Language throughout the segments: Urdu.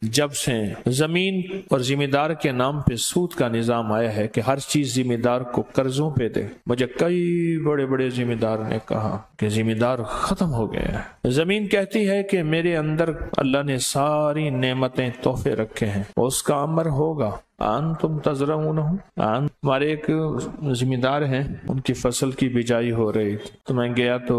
جب سے زمین اور ذمہ دار کے نام پہ سود کا نظام آیا ہے کہ ہر چیز ذمہ دار کو قرضوں پہ دے، مجھے کئی بڑے بڑے ذمہ دار نے کہا کہ ذمہ دار ختم ہو گیا ہے۔ زمین کہتی ہے کہ میرے اندر اللہ نے ساری نعمتیں تحفے رکھے ہیں، اس کا امر ہوگا۔ انتم تزرعونہ، ہمارے ایک ذمہ دار ہیں، ان کی فصل کی بجائی ہو رہی تھی، تو میں گیا تو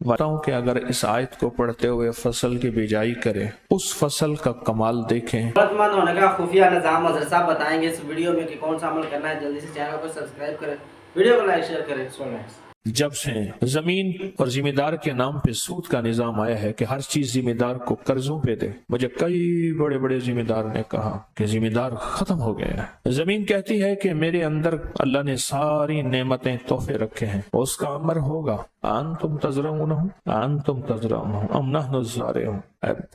بتاؤں کہ اگر اس آیت کو پڑھتے ہوئے فصل کی بجائی کرے، اس فصل کا کمال دیکھیں۔ ضرورت مند ہونے کا خفیہ نظام حضرت صاحب بتائیں گے اس ویڈیو میں کہ کون سا عمل کرنا ہے۔ جلدی سے چینل کو سبسکرائب کریں، ویڈیو کو لائک شیئر کریں۔ جب سے زمین اور ذمہ دار کے نام پہ سود کا نظام آیا ہے کہ ہر چیز ذمہ دار کو قرضوں پہ دے، مجھے کئی بڑے بڑے ذمہ دار نے کہا کہ ذمہ دار ختم ہو گیا ہے۔ زمین کہتی ہے کہ میرے اندر اللہ نے ساری نعمتیں تحفے رکھے ہیں، اس کا امر ہوگا۔ انتم تزرعونہ، انتم تزرعونہ ام نحن الزارعون،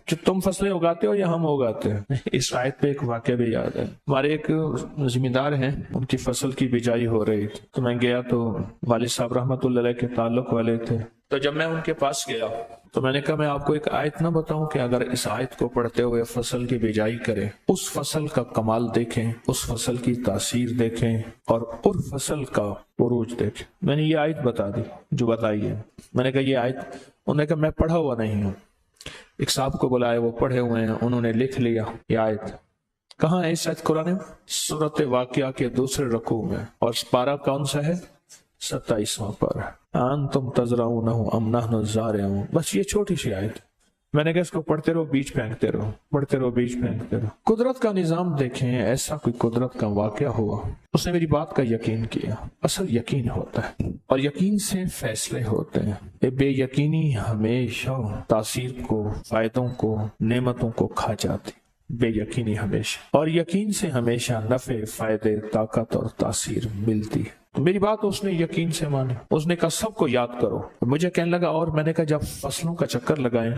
جو تم فصلیں اگاتے ہو یا ہم اگاتے ہیں۔ اس آیت پہ ایک واقعہ بھی یاد ہے، ہمارے ایک ذمہ دار ہیں، ان کی فصل کی بجائی ہو رہی تھی، تو میں گیا تو والد صاحب رحمۃ اللہ علیہ کے تعلق والے تھے، تو جب میں ان کے پاس گیا تو میں نے کہا میں آپ کو ایک آیت نہ بتاؤں کہ اگر اس آیت کو پڑھتے ہوئے فصل کی بجائی کریں، اس فصل کا کمال دیکھیں، اس فصل کی تاثیر دیکھیں اور فصل کا عروج دیکھیں۔ میں نے یہ آیت بتا دی جو بتائی ہے، میں نے کہا یہ آیت، انہوں نے کہا میں پڑھا ہوا نہیں ہوں۔ ایک صاحب کو بلائے، وہ پڑھے ہوئے ہیں، انہوں نے لکھ لیا یہ آیت۔ کہاں ہے اس آیت قرآن میں؟ سورۃ واقعہ کے دوسرے رکوع میں، اور پارہ کون سا ہے؟ 27واں پارہ۔ انتم تزرعونہ ام نحن الزارعون، بس یہ چھوٹی سی آیت۔ میں نے کہا اس کو پڑھتے رہو، بیچ پھینکتے رہو، پڑھتے رہو، بیچ پھینکتے رہو۔ قدرت کا نظام دیکھیں، ایسا کوئی قدرت کا واقعہ ہوا، اس نے میری بات کا یقین کیا۔ اصل یقین ہوتا ہے، اور یقین سے فیصلے ہوتے ہیں۔ بے یقینی ہمیشہ تاثیر کو، فائدوں کو، نعمتوں کو کھا جاتی، بے یقینی ہمیشہ، اور یقین سے ہمیشہ نفع، فائدے، طاقت اور تاثیر ملتی ہے۔ تو میری بات اس نے یقین سے مانی، اس نے کہا سب کو یاد کرو۔ مجھے کہنے لگا، اور میں نے کہا جب فصلوں کا چکر لگائیں،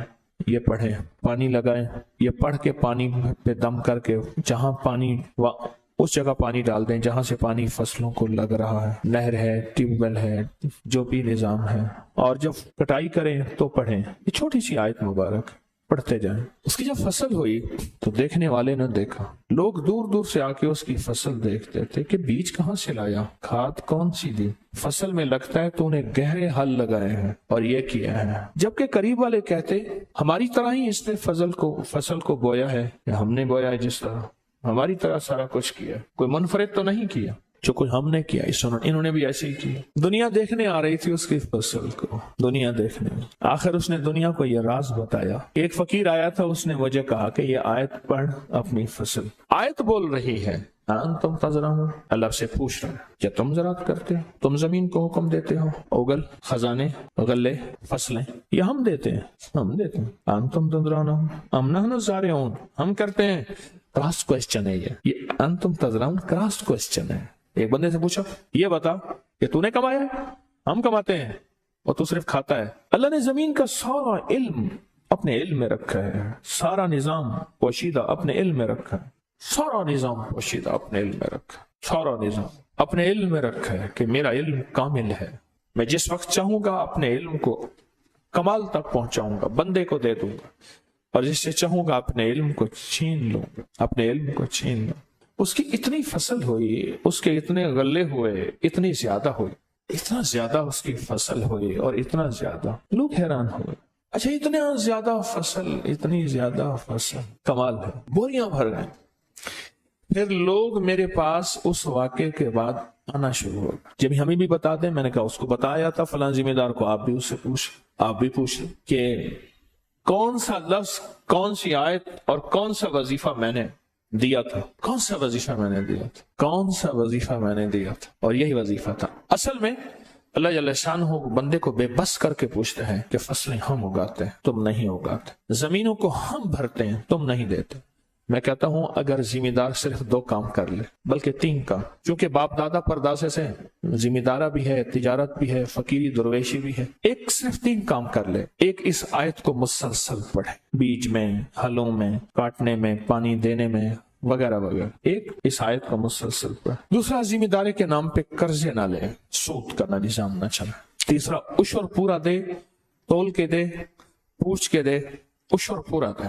یہ پڑھیں، پانی لگائیں، یہ پڑھ کے پانی پہ دم کر کے جہاں پانی اس جگہ پانی ڈال دیں جہاں سے پانی فصلوں کو لگ رہا ہے، نہر ہے، ٹیوب ویل ہے، جو بھی نظام ہے، اور جب کٹائی کریں تو پڑھیں۔ یہ چھوٹی سی آیت مبارک پڑھتے جائیں۔ اس کی جب فصل ہوئی تو دیکھنے والے نے دیکھا، لوگ دور دور سے آ کے اس کی فصل دیکھتے تھے کہ بیج کہاں سے لایا، کھاد کون سی دی، فصل میں لگتا ہے تو انہیں گہرے ہل لگائے ہیں اور یہ کیا ہے۔ جبکہ قریب والے کہتے ہماری طرح ہی اس نے فصل کو بویا ہے، یا ہم نے بویا ہے، جس طرح ہماری طرح سارا کچھ کیا، کوئی منفرد تو نہیں کیا، جو کوئی ہم نے کیا انہوں نے بھی ایسے ہی کیا۔ دنیا دیکھنے آ رہی تھی اس کی فصل کو، دنیا دیکھنے میں۔ آخر اس نے دنیا کو یہ راز بتایا۔ ایک فقیر آیا تھا، اس نے مجھے کہا کہ یہ آیت پڑھ اپنی فصل۔ آیت بول رہی ہے انتم تزرعون، اللہ سے پوچھ رہا ہے کیا تم زراعت کرتے ہو؟ تم زمین کو حکم دیتے ہو، اگل، خزانے، غلے، فصلیں، یہ ہم دیتے ہیں، ہم دیتے ہیں۔ انتم تزرعون ام نحن الزارعون، ہم کرتے ہیں۔ کراس کوشچن ہے یہ انتم تزرعون کراس کوشچن ہے۔ ایک بندے سے پوچھا یہ بتا کہ تو نے کمایا ہے؟ ہم کماتے ہیں اور تو صرف کھاتا ہے۔ اللہ نے زمین کا سارا علم اپنے علم میں رکھا ہے، سارا نظام پوشیدہ اپنے علم میں رکھا ہے، سارا نظام پوشیدہ اپنے علم میں رکھا ہے، سارا نظام اپنے علم میں رکھا ہے کہ میرا علم کامل ہے، میں جس وقت چاہوں گا اپنے علم کو کمال تک پہنچاؤں گا، بندے کو دے دوں گا، اور جس سے چاہوں گا اپنے علم کو چھین لوں گا، اپنے علم کو چھین لوں۔ اس کی اتنی فصل ہوئی، اس کے اتنے غلے ہوئے، اتنی زیادہ ہوئی، اتنا زیادہ اس کی فصل ہوئی، اور اتنا زیادہ لوگ حیران ہوئے۔ اچھا اتنا زیادہ فصل، اتنی زیادہ فصل، کمال ہے، بوریاں بھر گئیں۔ پھر لوگ میرے پاس اس واقعے کے بعد آنا شروع ہو گئے۔ جب ہمیں بھی بتا دیں، میں نے کہا اس کو بتایا تھا فلاں ذمہ دار کو، آپ بھی اس سے آپ بھی پوچھ لیں کہ کون سا لفظ، کون سی آیت اور کون سا وظیفہ میں نے دیا تھا، کون سا وظیفہ میں نے دیا تھا، کون سا وظیفہ میں نے دیا تھا، اور یہی وظیفہ تھا۔ اصل میں اللہ جل شانہ بندے کو بے بس کر کے پوچھتے ہیں کہ فصلیں ہم اگاتے ہیں، تم نہیں اگاتے، زمینوں کو ہم بھرتے ہیں، تم نہیں دیتے۔ میں کہتا ہوں اگر ذمہ دار صرف 2 کام کر لے، بلکہ 3 کام، کیونکہ باپ دادا پرداسے سے ذمہ دارہ بھی ہے، تجارت بھی ہے، فقیری درویشی بھی ہے، ایک صرف 3 کام کر لے۔ ایک اس آیت کو مسلسل پڑھے، بیج میں، ہلوں میں، کاٹنے میں، پانی دینے میں، وغیرہ وغیرہ، ایک اس آیت کو مسلسل پڑھے۔ دوسرا، ذمہ داری کے نام پہ قرضے نہ لے، سود کا نظام نہ چلے۔ تیسرا، عشر پورا دے، تول کے دے، پوچھ کے دے، عشر پورا دے۔